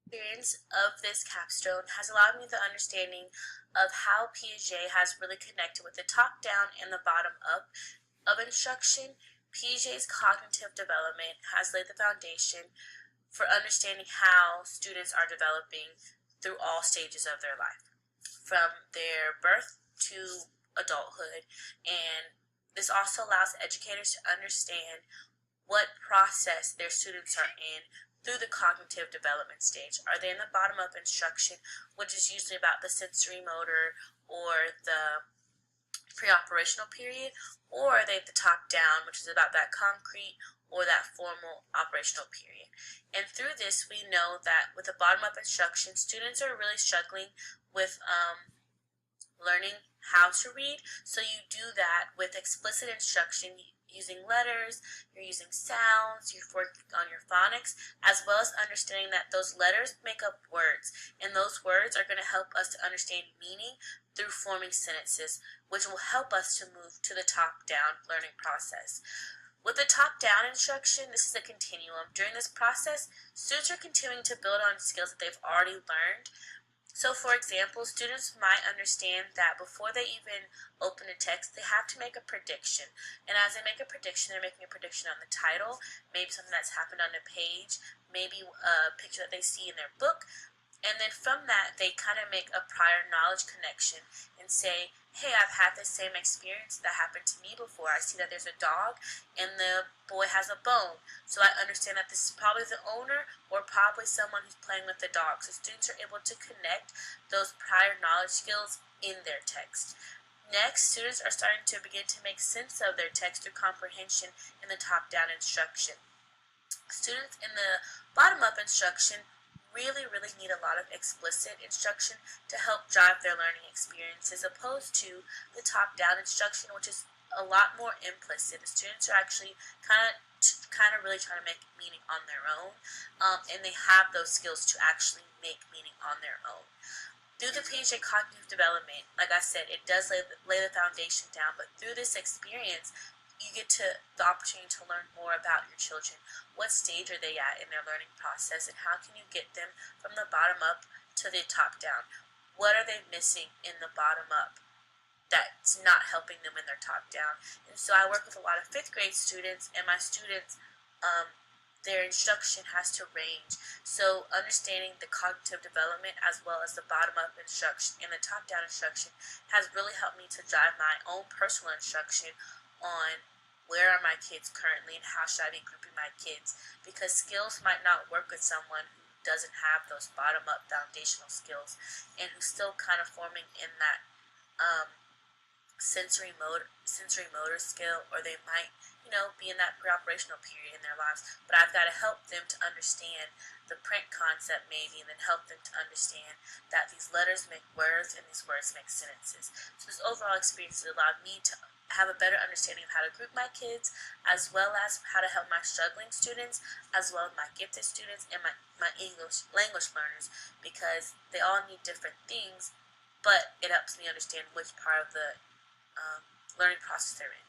Experience of this capstone has allowed me the understanding of how Piaget has really connected with the top down and the bottom up of instruction. Piaget's cognitive development has laid the foundation for understanding how students are developing through all stages of their life, from their birth to adulthood. And this also allows educators to understand what process their students are in through the cognitive development stage. Are they in the bottom up instruction, which is usually about the sensory motor or the pre-operational period, or are they at the top down, which is about that concrete or that formal operational period? And through this, we know that with the bottom up instruction, students are really struggling with learning how to read. So you do that with explicit instruction using letters, you're using sounds, you're working on your phonics, as well as understanding that those letters make up words, and those words are going to help us to understand meaning through forming sentences, which will help us to move to the top-down learning process. With the top-down instruction, this is a continuum. During this process, students are continuing to build on skills that they've already learned. So, for example, students might understand that before they even open a text, they have to make a prediction. And as they make a prediction, they're making a prediction on the title, maybe something that's happened on a page, maybe a picture that they see in their book. And then from that, they kind of make a prior knowledge connection and say, hey, I've had the same experience that happened to me before. I see that there's a dog and the boy has a bone. So I understand that this is probably the owner or probably someone who's playing with the dog. So students are able to connect those prior knowledge skills in their text. Next, students are starting to begin to make sense of their text through comprehension in the top-down instruction. Students in the bottom-up instruction really need a lot of explicit instruction to help drive their learning experience, as opposed to the top-down instruction, which is a lot more implicit. The students are actually kind of really trying to make meaning on their own, and they have those skills to actually make meaning on their own. Through the Piaget cognitive development, like I said, it does lay the foundation down, but through this experience, you get the opportunity to learn more about your children. What stage are they at in their learning process, and how can you get them from the bottom up to the top down? What are they missing in the bottom up that's not helping them in their top down? And so I work with a lot of 5th grade students, and my students, their instruction has to range. So understanding the cognitive development as well as the bottom-up instruction and the top-down instruction has really helped me to drive my own personal instruction on where are my kids currently and how should I be grouping my kids, because skills might not work with someone who doesn't have those bottom-up foundational skills and who's still kind of forming in that sensory motor skill, or they might be in that pre-operational period in their lives. But I've got to help them to understand the print concept maybe, and then help them to understand that these letters make words and these words make sentences. So this overall experience has allowed me to have a better understanding of how to group my kids, as well as how to help my struggling students, as well as my gifted students and my English language learners, because they all need different things, but it helps me understand which part of the learning process they're in.